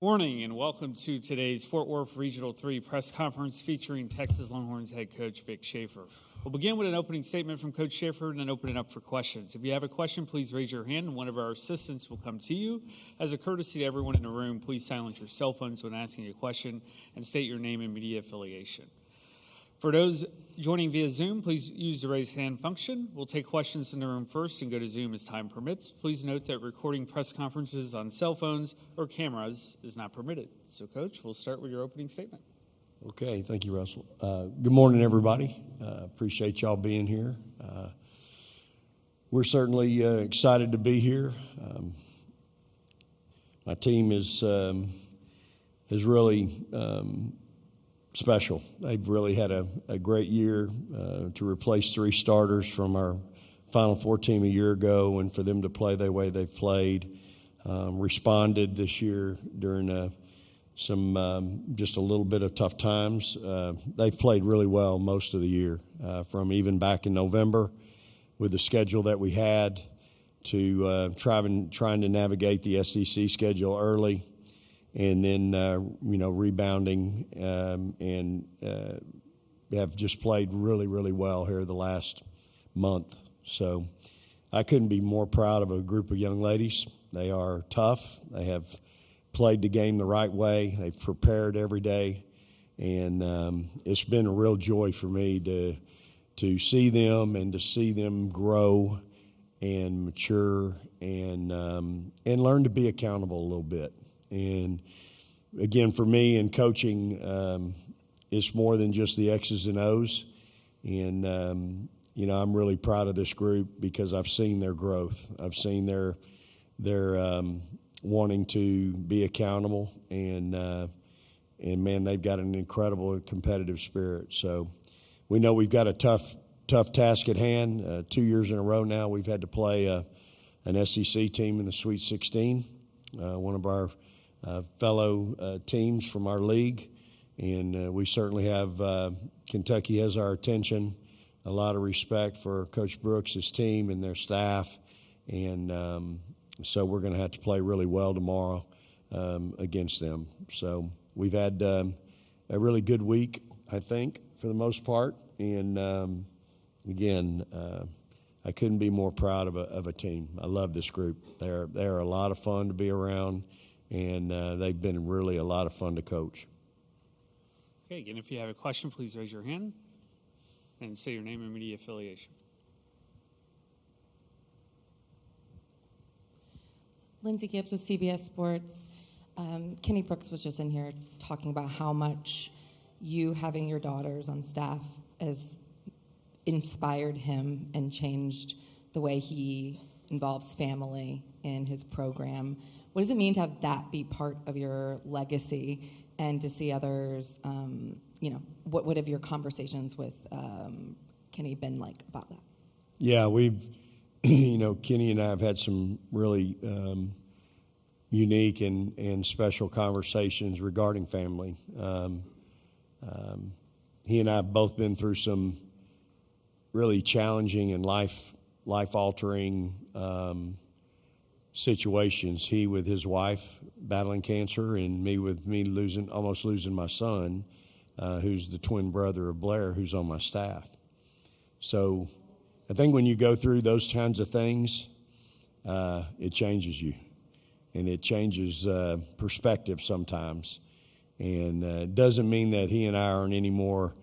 Morning and welcome to today's Fort Worth Regional 3 press conference featuring Texas Longhorns head coach Vic Schaefer. We'll begin with an opening statement from Coach Schaefer and then open it up for questions. If you have a question, please raise your hand and one of our assistants will come to you. As a courtesy to everyone in the room, please silence your cell phones when asking a question and state your name and media affiliation. For those joining via Zoom, please use the raise hand function. We'll take questions in the room first and go to Zoom as time permits. Please note that recording press conferences on cell phones or cameras is not permitted. So, Coach, we'll start with your opening statement. Okay, thank you, Russell. Good morning, everybody. Appreciate y'all being here. We're certainly excited to be here. My team is really special. They've really had a great year to replace three starters from our Final Four team a year ago, and for them to play the way they've played. Responded this year during some just a little bit of tough times. They've played really well most of the year, from even back in November with the schedule that we had to trying to navigate the SEC schedule early, and then rebounding and have just played really, really well here the last month. So I couldn't be more proud of a group of young ladies. They are tough. They have played the game the right way. They've prepared every day, and it's been a real joy for me to see them and to see them grow and mature and learn to be accountable a little bit. And again, for me in coaching, it's more than just the X's and O's. And I'm really proud of this group because I've seen their growth. I've seen their wanting to be accountable, and man, they've got an incredible competitive spirit. So we know we've got a tough task at hand. 2 years in a row now we've had to play an SEC team in the Sweet 16, one of our fellow teams from our league, and we certainly have Kentucky has our attention. A lot of respect for Coach Brooks' team and their staff, and so we're going to have to play really well tomorrow against them. So we've had a really good week, I think, for the most part. And again, I couldn't be more proud of a team. I love this group. They're a lot of fun to be around, and they've been really a lot of fun to coach. Okay, again, if you have a question, please raise your hand and say your name and media affiliation. Lindsay Gibbs with CBS Sports. Kenny Brooks was just in here talking about how much you having your daughters on staff has inspired him and changed the way he involves family in his program. What does it mean to have that be part of your legacy and to see others, what have your conversations with Kenny been like about that? Yeah, we've Kenny and I have had some really unique and special conversations regarding family. He and I have both been through some really challenging and life-altering situations. He with his wife battling cancer, and me almost losing my son, who's the twin brother of Blair, who's on my staff. So I think when you go through those kinds of things, it changes you, and it changes perspective sometimes. And it doesn't mean that he and I aren't any more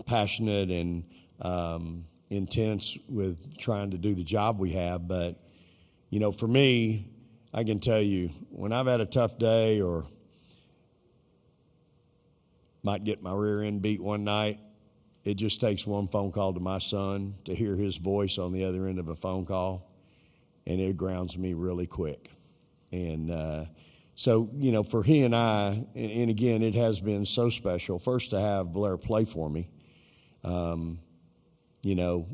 passionate and intense with trying to do the job we have. But, for me, I can tell you, when I've had a tough day or might get my rear end beat one night, it just takes one phone call to my son to hear his voice on the other end of a phone call, and it grounds me really quick. And so, for he and I, and again, it has been so special, first to have Blair play for me, a little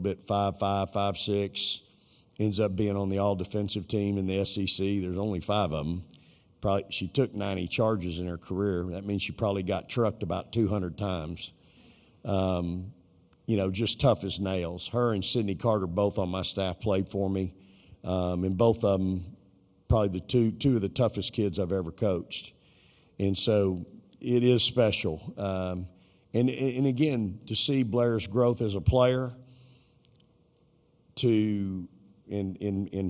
bit 5'5", 5'6", ends up being on the all-defensive team in the SEC. There's only 5 of them. She took 90 charges in her career. That means she probably got trucked about 200 times. Just tough as nails. Her and Sydney Carter, both on my staff, played for me, and both of them probably the two of the toughest kids I've ever coached. And so it is special. And again, to see Blair's growth as a player, in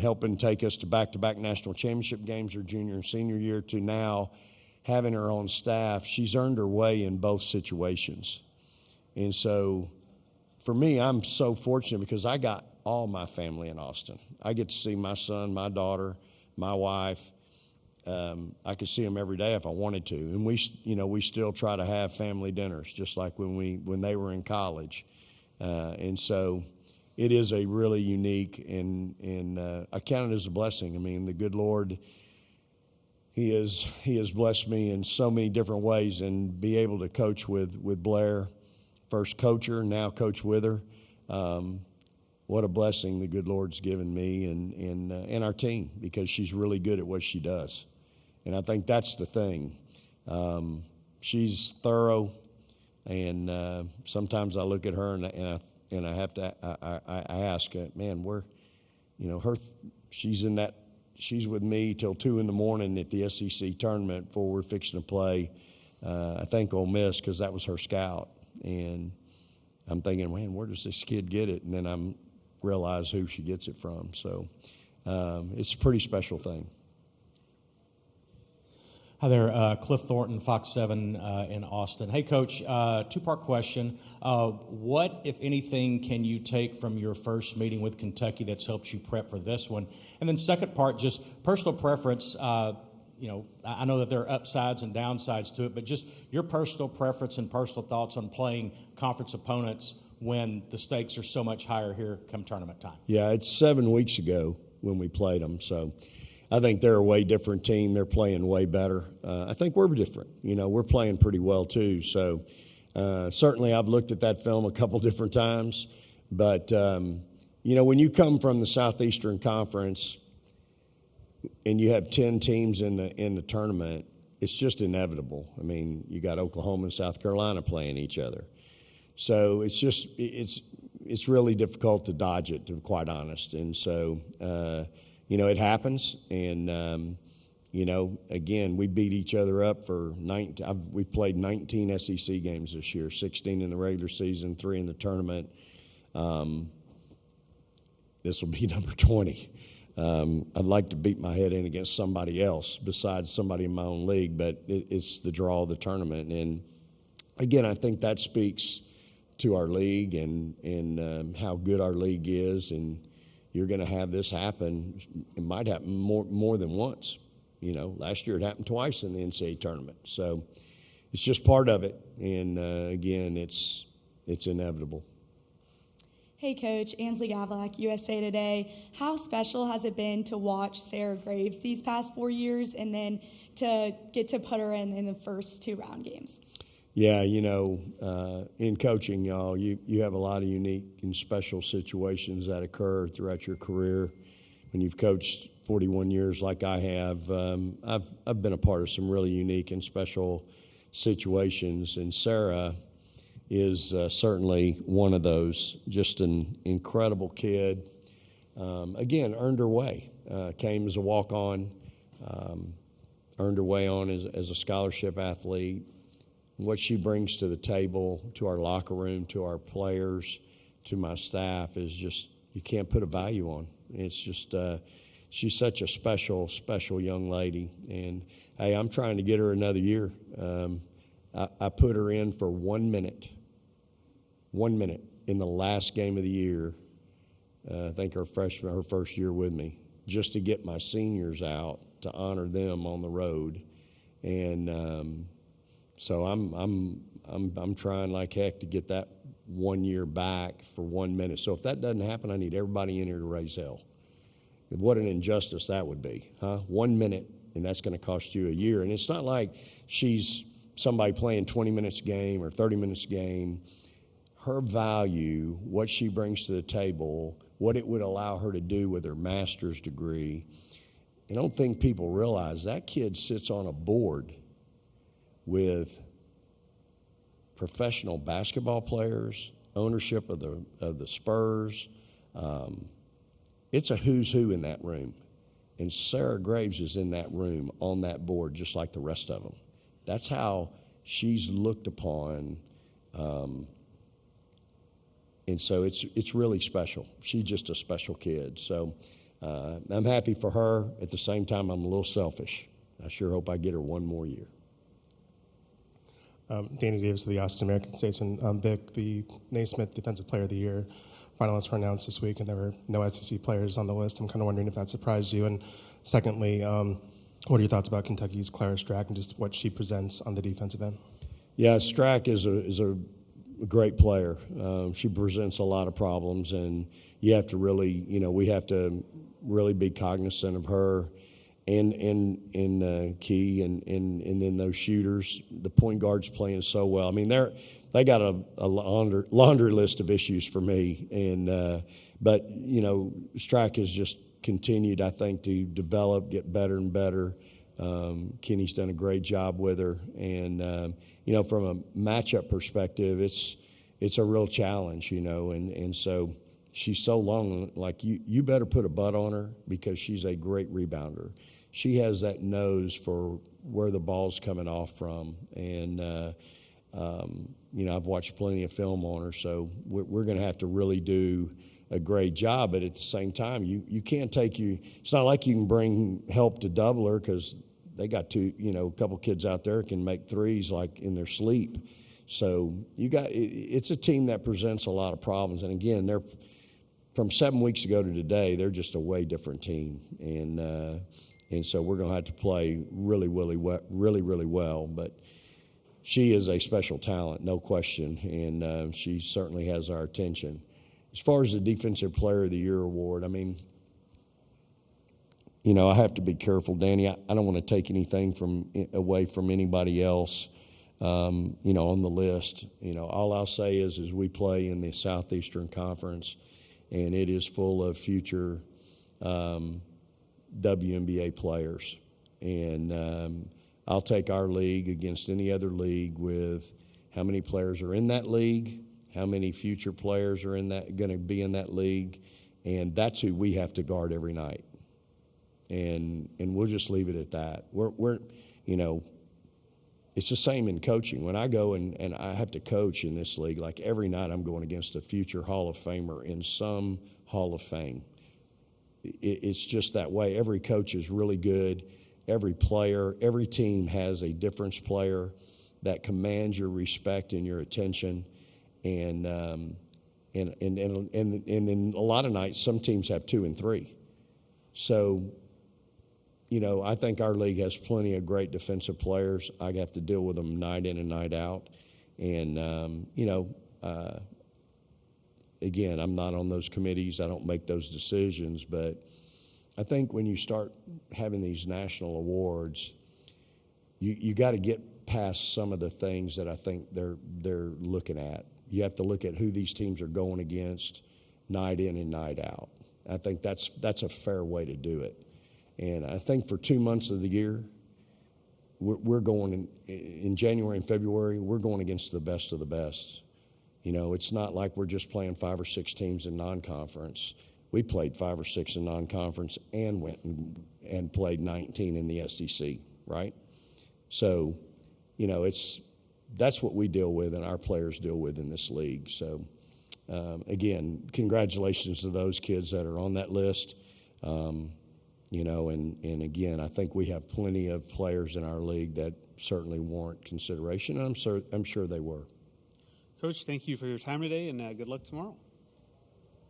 helping take us to back-to-back national championship games her junior and senior year, to now having her on staff, she's earned her way in both situations. And so for me, I'm so fortunate because I got all my family in Austin. I get to see my son, my daughter, my wife. I could see them every day if I wanted to. And we still try to have family dinners, just like when they were in college. And so it is a really unique, and I count it as a blessing. I mean, the good Lord, He has blessed me in so many different ways, and be able to coach with Blair, first coach her, now coach with her. What a blessing the good Lord's given me and our team, because she's really good at what she does. And I think that's the thing. She's thorough, and sometimes I look at her and I have to I ask, man, she's with me till 2 a.m. at the SEC tournament before we're fixing to play. I think Ole Miss, because that was her scout, and I'm thinking, man, where does this kid get it? And then I'm realize who she gets it from. So it's a pretty special thing. Hi there, Cliff Thornton, Fox 7 in Austin. Hey, Coach, two-part question. What, if anything, can you take from your first meeting with Kentucky that's helped you prep for this one? And then second part, just personal preference. I know that there are upsides and downsides to it, but just your personal preference and personal thoughts on playing conference opponents when the stakes are so much higher here come tournament time. Yeah, it's 7 weeks ago when we played them, so I think they're a way different team. They're playing way better. I think we're different. We're playing pretty well too. So certainly I've looked at that film a couple different times. But, when you come from the Southeastern Conference and you have 10 teams in the tournament, it's just inevitable. I mean, you got Oklahoma and South Carolina playing each other. So it's really difficult to dodge it, to be quite honest. And so, it happens. And, again, we beat each other up for we've played 19 SEC games this year, 16 in the regular season, 3 in the tournament. This will be number 20. I'd like to beat my head in against somebody else besides somebody in my own league, but it's the draw of the tournament. And, again, I think that speaks to our league and how good our league is, and you're going to have this happen. It might happen more than once. Last year it happened twice in the NCAA tournament. So it's just part of it, and again, it's inevitable. Hey, Coach, Ansley Gavlak, USA Today. How special has it been to watch Sarah Graves these past 4 years, and then to get to put her in the first 2 round games? Yeah, in coaching, y'all, you have a lot of unique and special situations that occur throughout your career. When you've coached 41 years like I have, I've been a part of some really unique and special situations, and Sarah is certainly one of those. Just an incredible kid. Again, earned her way. Came as a walk-on, earned her way on as a scholarship athlete. What she brings to the table, to our locker room, to our players, to my staff is just, you can't put a value on. It's just, she's such a special, special young lady. And, hey, I'm trying to get her another year. I put her in for 1 minute in the last game of the year. I think her first year with me, just to get my seniors out to honor them on the road. And so I'm trying like heck to get that 1 year back for 1 minute. So if that doesn't happen, I need everybody in here to raise hell. What an injustice that would be, huh? 1 minute, and that's going to cost you a year. And it's not like she's somebody playing 20 minutes a game or 30 minutes a game. Her value, what she brings to the table, what it would allow her to do with her master's degree, I don't think people realize that kid sits on a board with professional basketball players, ownership of the Spurs. It's a who's who in that room. And Sarah Graves is in that room on that board just like the rest of them. That's how she's looked upon. And so it's really special. She's just a special kid. So I'm happy for her. At the same time, I'm a little selfish. I sure hope I get her one more year. Danny Davis of the Austin American-Statesman. Vic, the Naismith Defensive Player of the Year finalists were announced this week, and there were no SEC players on the list. I'm kind of wondering if that surprised you. And secondly, what are your thoughts about Kentucky's Clara Strack and just what she presents on the defensive end? Yeah, Strack is a great player. She presents a lot of problems, and you have to really, we have to really be cognizant of her and Key and then those shooters. The point guards playing so well. I mean, they got a laundry list of issues for me, and but Strack has just continued, I think, to develop, get better and better. Kenny's done a great job with her, and from a matchup perspective, it's a real challenge, and so she's so long. Like you better put a butt on her because she's a great rebounder. She has that nose for where the ball's coming off from, and I've watched plenty of film on her, so we're going to have to really do a great job. But at the same time, you can't take it's not like you can bring help to double her because they got a couple kids out there can make threes like in their sleep. So it's a team that presents a lot of problems. And again, they're from 7 weeks ago to today, they're just a way different team. And so we're going to have to play really, really well. But she is a special talent, no question, and she certainly has our attention. As far as the Defensive Player of the Year award, I mean, I have to be careful, Danny. I don't want to take anything away from anybody else, on the list. All I'll say is we play in the Southeastern Conference, and it is full of future WNBA players. And I'll take our league against any other league with how many players are in that league, how many future players are going to be in that league, and that's who we have to guard every night. And we'll just leave it at that. We're it's the same in coaching. When I go and I have to coach in this league, like every night I'm going against a future Hall of Famer in some Hall of Fame. It's just that way. Every coach is really good. Every player, every team has a difference player that commands your respect and your attention. And then a lot of nights, some teams have 2 and 3. So, I think our league has plenty of great defensive players. I have to deal with them night in and night out. And, again, I'm not on those committees. I don't make those decisions. But I think when you start having these national awards, you got to get past some of the things that I think they're looking at. You have to look at who these teams are going against night in and night out. I think that's a fair way to do it. And I think for 2 months of the year, we're going in January and February, we're going against the best of the best. It's not like we're just playing 5 or 6 teams in non-conference. We played 5 or 6 in non-conference and went and played 19 in the SEC, right? So, that's what we deal with and our players deal with in this league. So, again, congratulations to those kids that are on that list. And again, I think we have plenty of players in our league that certainly warrant consideration, and I'm sure they were. Coach, thank you for your time today, and good luck tomorrow.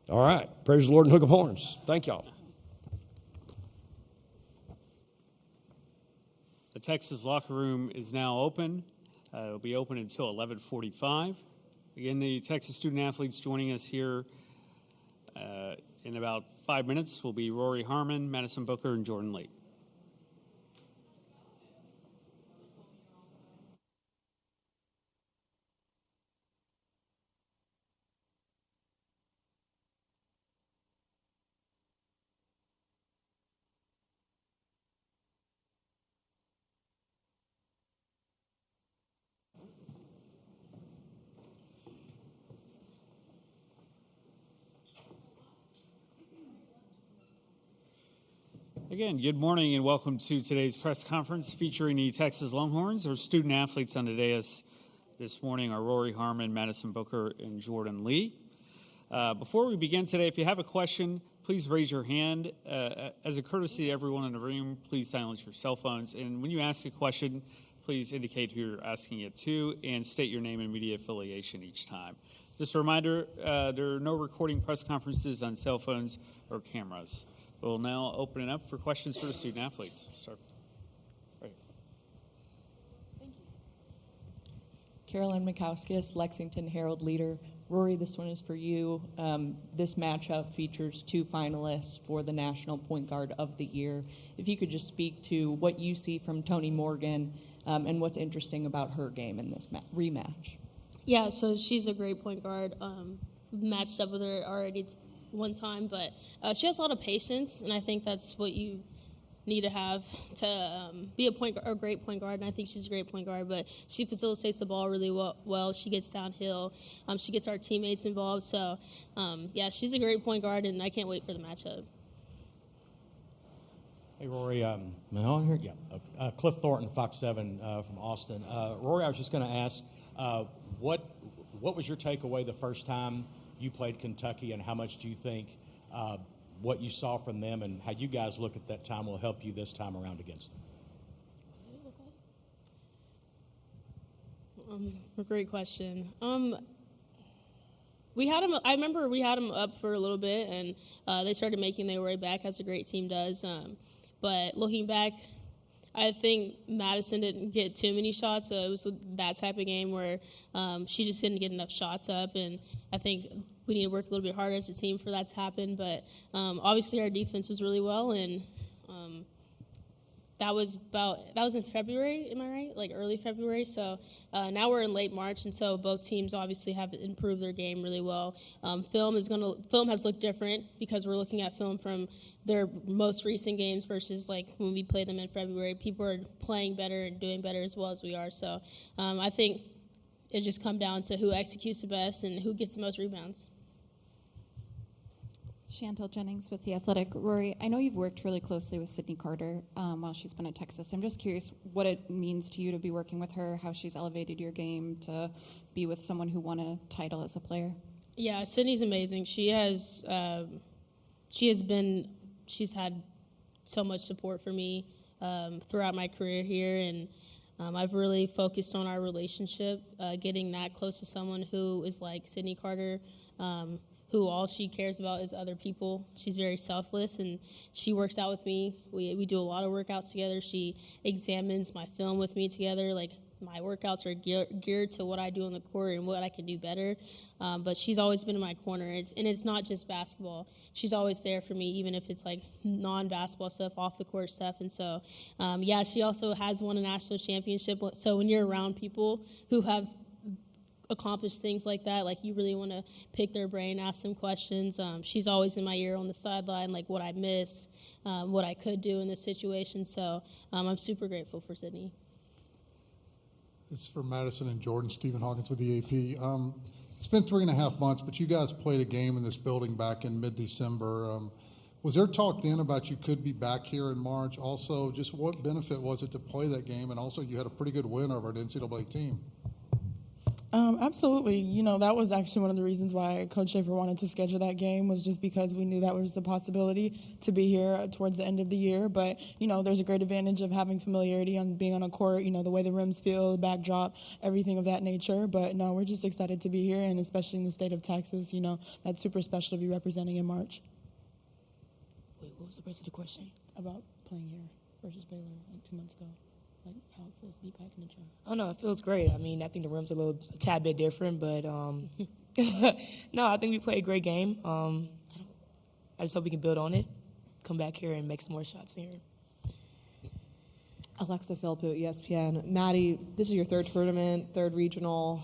All right. Praise the Lord and hook 'em horns. Thank y'all. The Texas locker room is now open. It'll be open until 11:45. Again, the Texas student-athletes joining us here in about 5 minutes will be Rory Harmon, Madison Booker, and Jordan Lee. Again, good morning and welcome to today's press conference featuring the Texas Longhorns. Our student athletes on the dais this morning are Rory Harmon, Madison Booker, and Jordan Lee. Before we begin today, if you have a question, please raise your hand. As a courtesy to everyone in the room, please silence your cell phones. And when you ask a question, please indicate who you're asking it to and state your name and media affiliation each time. Just a reminder, there are no recording press conferences on cell phones or cameras. We'll now open it up for questions for the student athletes. Start. Right. Thank you. Carolyn Mikauskis, Lexington Herald Leader. Rory, this one is for you. This matchup features two finalists for the National Point Guard of the Year. If you could just speak to what you see from Toni Morgan and what's interesting about her game in this rematch. Yeah, so she's a great point guard. Matched up with her already one time, but she has a lot of patience, and I think that's what you need to have to be a great point guard, and I think she's a great point guard, but she facilitates the ball really well. She gets downhill. She gets our teammates involved, so yeah, she's a great point guard, and I can't wait for the matchup. Hey, Rory, am I on here? Yeah. Cliff Thornton, Fox 7 from Austin. Rory, I was just going to ask, what was your takeaway the first time you played Kentucky, and how much do you think what you saw from them and how you guys look at that time will help you this time around against them? A great question. We had them. I remember we had them up for a little bit, and they started making their way back, as a great team does. But looking back, I think Madison didn't get too many shots. It was that type of game where she just didn't get enough shots up, and I think we need to work a little bit harder as a team for that to happen. But obviously our defense was really well, and that was in February, am I right? Like early February. So now we're in late March, and so both teams obviously have improved their game really well. Film has looked different because we're looking at film from their most recent games versus like when we played them in February. People are playing better and doing better as well as we are. So I think it just comes down to who executes the best and who gets the most rebounds. Chantel Jennings with The Athletic. Rory, I know you've worked really closely with Sydney Carter while she's been at Texas. I'm just curious what it means to you to be working with her, how she's elevated your game to be with someone who won a title as a player. Yeah, Sydney's amazing. She's had so much support for me throughout my career here, and I've really focused on our relationship, getting that close to someone who is like Sydney Carter, who all she cares about is other people. She's very selfless, and she works out with me. We do a lot of workouts together. She examines my film with me together. Like, my workouts are geared to what I do on the court and what I can do better. But she's always been in my corner. And it's not just basketball. She's always there for me, even if it's like non-basketball stuff, off the court stuff. And so, yeah, she also has won a national championship. So when you're around people who have accomplish things like that, like, you really want to pick their brain, ask them questions. She's always in my ear on the sideline, like what I missed, what I could do in this situation. So I'm super grateful for Sydney. This is for Madison and Jordan. Stephen Hawkins with the AP. It's been 3.5 months, but you guys played a game in this building back in mid-December. Was there talk then about you could be back here in March? Also, just what benefit was it to play that game? And also, you had a pretty good win over an NCAA team. Absolutely. You know, that was actually one of the reasons why Coach Schaefer wanted to schedule that game, was just because we knew that was the possibility to be here towards the end of the year. But, you know, there's a great advantage of having familiarity on being on a court, you know, the way the rims feel, the backdrop, everything of that nature. But, no, we're just excited to be here, and especially in the state of Texas, you know, that's super special to be representing in March. Wait, what was the rest of the question? About playing here versus Baylor like 2 months ago. Like, how it feels to be back in the gym. Oh, no, it feels great. I mean, I think the rim's a tad bit different, but no, I think we played a great game. I just hope we can build on it, come back here and make some more shots here. Alexa Philpott, ESPN. Maddie, this is your third tournament, third regional.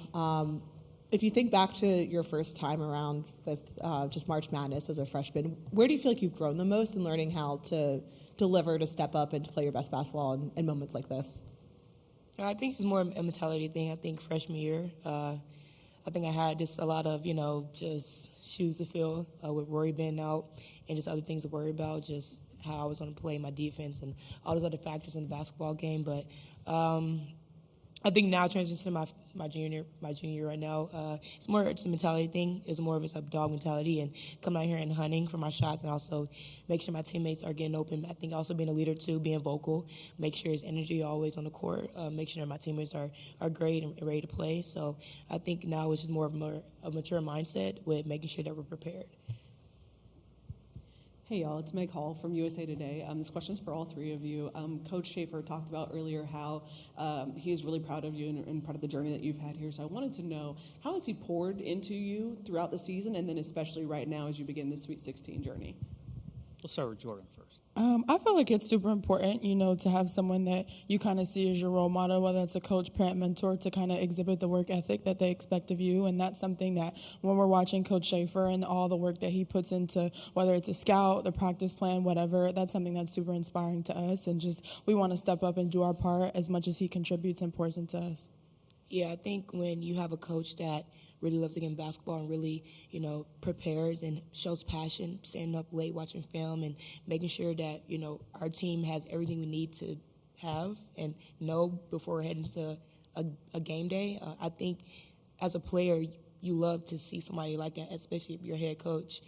If you think back to your first time around with just March Madness as a freshman, where do you feel like you've grown the most in learning how to deliver, to step up, and to play your best basketball in moments like this? I think it's more a mentality thing. I think freshman year, I think I had just a lot of, just shoes to fill with Rory being out and just other things to worry about. Just how I was going to play my defense and all those other factors in the basketball game. But I think now transitioning to my junior year right now, it's more just a mentality thing. It's more of a dog mentality and coming out here and hunting for my shots and also make sure my teammates are getting open. I think also being a leader too, being vocal, make sure his energy always on the court, make sure my teammates are great and ready to play. So I think now it's just more of a mature mindset with making sure that we're prepared. Hey y'all, it's Meg Hall from USA Today. This question is for all three of you. Coach Schaefer talked about earlier how he is really proud of you and proud of the journey that you've had here. So I wanted to know, how has he poured into you throughout the season and then especially right now as you begin the Sweet 16 journey? We'll start with Jordan first. I feel like it's super important, to have someone that you kind of see as your role model, whether it's a coach, parent, mentor, to kind of exhibit the work ethic that they expect of you. And that's something that when we're watching Coach Schaefer and all the work that he puts into, whether it's a scout, the practice plan, whatever, that's something that's super inspiring to us. And just we want to step up and do our part as much as he contributes and pours into us. Yeah, I think when you have a coach that really loves the game of basketball and really, prepares and shows passion, standing up late, watching film, and making sure that, our team has everything we need to have and know before we're heading to a game day. I think as a player, you love to see somebody like that, especially if you're a head coach.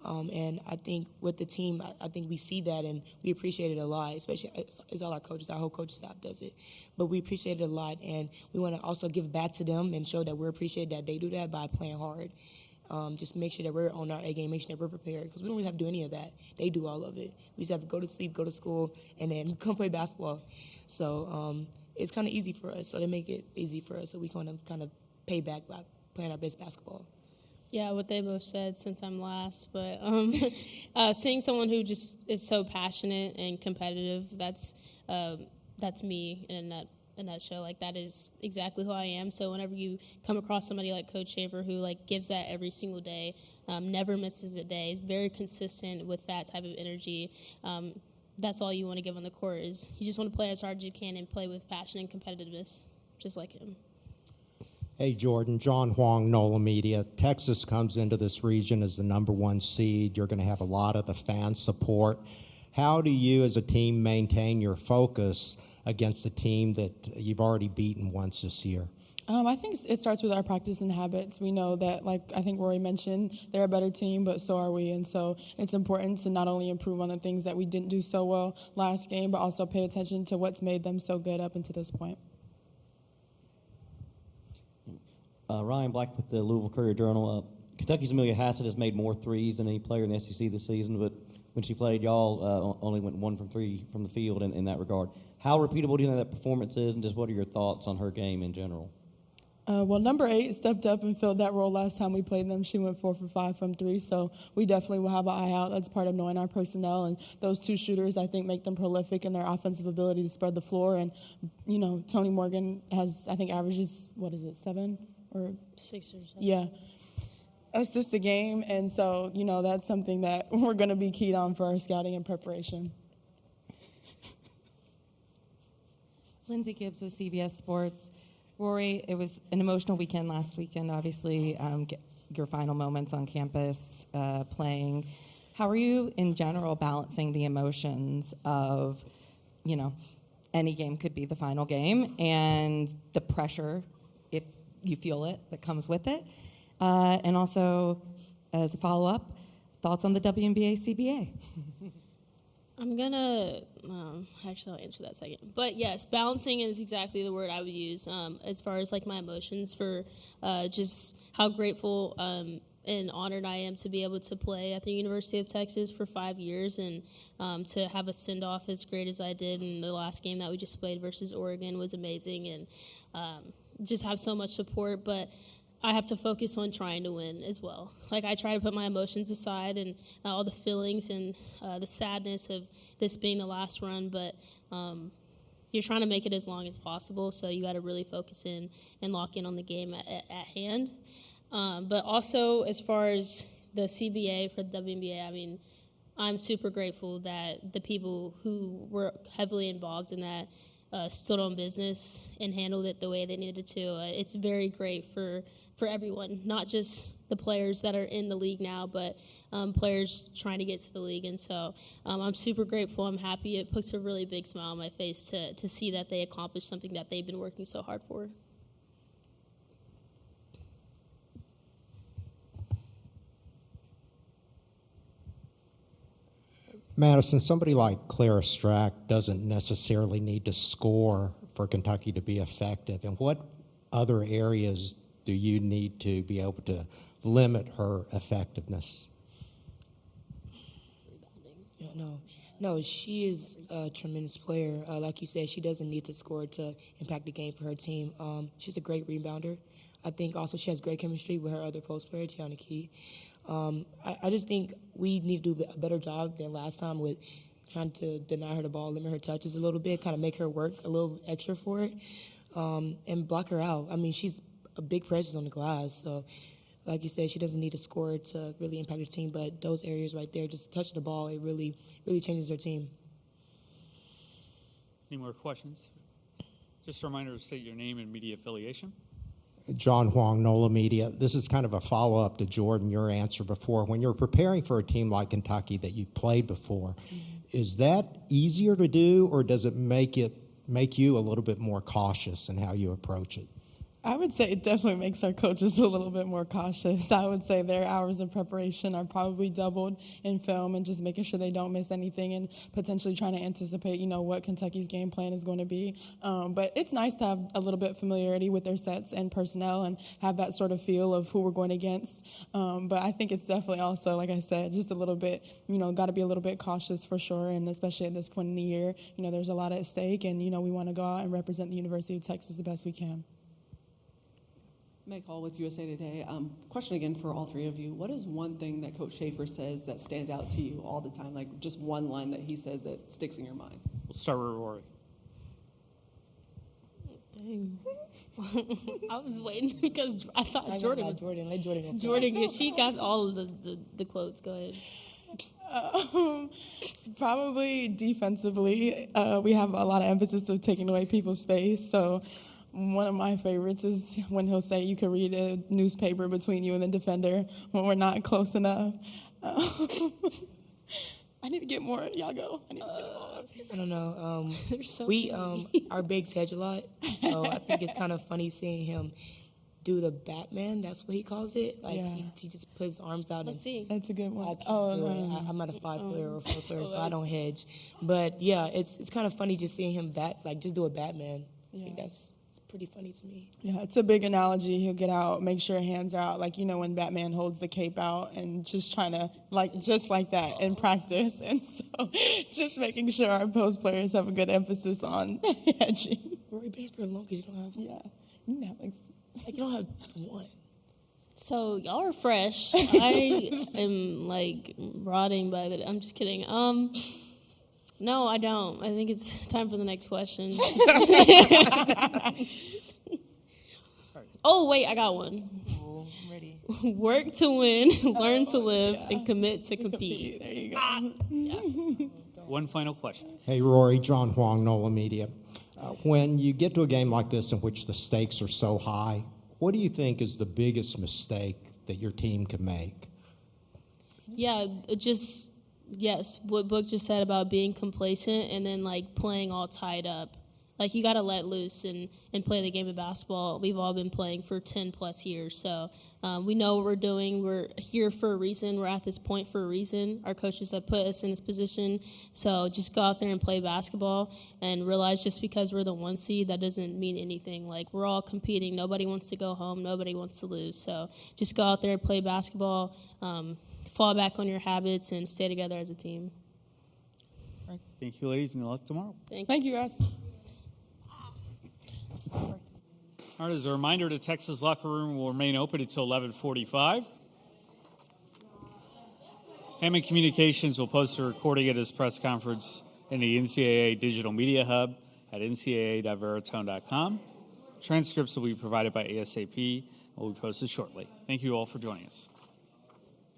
And I think with the team, I think we see that and we appreciate it a lot, especially it's all our coaches, our whole coaching staff does it. But we appreciate it a lot, and we want to also give back to them and show that we're appreciated that they do that by playing hard. Just make sure that we're on our A game, make sure that we're prepared, because we don't really have to do any of that. They do all of it. We just have to go to sleep, go to school, and then come play basketball. So it's kind of easy for us. So they make it easy for us, so we kind of pay back by playing our best basketball. Yeah, what they both said since I'm last, but seeing someone who just is so passionate and competitive, that's me in a nutshell. Like, that is exactly who I am. So whenever you come across somebody like Coach Schaefer who gives that every single day, never misses a day, is very consistent with that type of energy, that's all you want to give on the court. Is you just want to play as hard as you can and play with passion and competitiveness, just like him. Hey, Jordan. John Huang, NOLA Media. Texas comes into this region as the #1 seed. You're going to have a lot of the fan support. How do you as a team maintain your focus against the team that you've already beaten once this year? I think it starts with our practice and habits. We know that, like I think Rory mentioned, they're a better team, but so are we. And so it's important to not only improve on the things that we didn't do so well last game, but also pay attention to what's made them so good up until this point. Ryan Black with the Louisville Courier-Journal. Kentucky's Amelia Hassett has made more threes than any player in the SEC this season, but when she played, y'all only went 1 from 3 from the field in that regard. How repeatable do you think that performance is, and just what are your thoughts on her game in general? Well, number 8 stepped up and filled that role last time we played them. She went 4 for 5 from 3, so we definitely will have an eye out. That's part of knowing our personnel, and those 2 shooters, I think, make them prolific in their offensive ability to spread the floor. And, Tony Morgan has, I think, averages, 7 or 6 or 7? Yeah. Assist the game, and so, that's something that we're going to be keyed on for our scouting and preparation. Lindsay Gibbs with CBS Sports. Rory, it was an emotional weekend last weekend, obviously, your final moments on campus playing. How are you, in general, balancing the emotions of, any game could be the final game, and the pressure, if you feel it, that comes with it? And also, as a follow-up, thoughts on the WNBA CBA? I'm gonna actually I'll answer that second. But yes, balancing is exactly the word I would use as far as my emotions for just how grateful and honored I am to be able to play at the University of Texas for 5 years and to have a send-off as great as I did in the last game that we just played versus Oregon was amazing, and just have so much support. But I have to focus on trying to win as well. I try to put my emotions aside and all the feelings and the sadness of this being the last run, but you're trying to make it as long as possible, so you got to really focus in and lock in on the game at hand. But also, as far as the CBA for the WNBA, I'm super grateful that the people who were heavily involved in that stood on business and handled it the way they needed to. It's very great for everyone, not just the players that are in the league now, but players trying to get to the league. And so I'm super grateful. I'm happy. It puts a really big smile on my face to see that they accomplished something that they've been working so hard for. Madison, somebody like Clara Strack doesn't necessarily need to score for Kentucky to be effective. And what other areas do you need to be able to limit her effectiveness? Yeah, no, she is a tremendous player. Like you said, she doesn't need to score to impact the game for her team. She's a great rebounder. I think also she has great chemistry with her other post player, Tiana Key. I just think we need to do a better job than last time with trying to deny her the ball, limit her touches a little bit, kind of make her work a little extra for it, and block her out. I mean, she's a big presence on the glass. So, like you said, she doesn't need to score to really impact her team, but those areas right there, just touch the ball, it really, really changes her team. Any more questions? Just a reminder to state your name and media affiliation. John Huang, NOLA Media. This is kind of a follow-up to Jordan, your answer before. When you're preparing for a team like Kentucky that you've played before, is that easier to do, or does it make you a little bit more cautious in how you approach it? I would say it definitely makes our coaches a little bit more cautious. I would say their hours of preparation are probably doubled in film and just making sure they don't miss anything and potentially trying to anticipate, what Kentucky's game plan is going to be. But it's nice to have a little bit of familiarity with their sets and personnel and have that sort of feel of who we're going against. But I think it's definitely also, like I said, just a little bit, got to be a little bit cautious for sure. And especially at this point in the year, there's a lot at stake and, we want to go out and represent the University of Texas the best we can. Meg Hall with USA Today. Question again for all three of you. What is one thing that Coach Schaefer says that stands out to you all the time? Like just one line that he says that sticks in your mind. We'll start with Rory. Dang. I was waiting because I thought Jordan was Jordan. Let Jordan. Jordan, she got all of the quotes. Go ahead. Probably defensively. We have a lot of emphasis of taking away people's space. So one of my favorites is when he'll say you can read a newspaper between you and the defender when we're not close enough. I need to get more. Y'all go. I need to get more. I don't know. So we our bigs hedge a lot, so I think it's kind of funny seeing him do the Batman. That's what he calls it. Like he just puts his arms out. Let's see. That's a good one. I'm not a 5-player or 4-player, so I don't hedge. But yeah, it's kind of funny just seeing him just do a Batman. I think that's pretty funny to me. Yeah, it's a big analogy. He'll get out, make sure hands out, like when Batman holds the cape out, and just trying to just like that in practice. And so, just making sure our post players have a good emphasis on hedging. Rory, been here for long because you don't have one. Yeah, you have you don't have one. So y'all are fresh. I am rotting by it. I'm just kidding. No, I don't. I think it's time for the next question. Oh, wait, I got one. Oh, I'm ready. Work to win, learn to live, and commit to compete. There you go. One final question. Hey, Rory, John Huang, NOLA Media. When you get to a game like this in which the stakes are so high, what do you think is the biggest mistake that your team can make? Yeah, yes, what Book just said about being complacent and then playing all tied up. You got to let loose and play the game of basketball. We've all been playing for 10 plus years. So we know what we're doing. We're here for a reason. We're at this point for a reason. Our coaches have put us in this position. So just go out there and play basketball and realize just because we're the 1 seed, that doesn't mean anything. We're all competing. Nobody wants to go home. Nobody wants to lose. So just go out there, play basketball, fall back on your habits, and stay together as a team. All right. Thank you, ladies, and good luck tomorrow. Thank you, guys. All right, as a reminder, the Texas locker room will remain open until 11:45. Hammond Communications will post a recording of this press conference in the NCAA Digital Media Hub at ncaa.veritone.com. Transcripts will be provided by ASAP and will be posted shortly. Thank you all for joining us.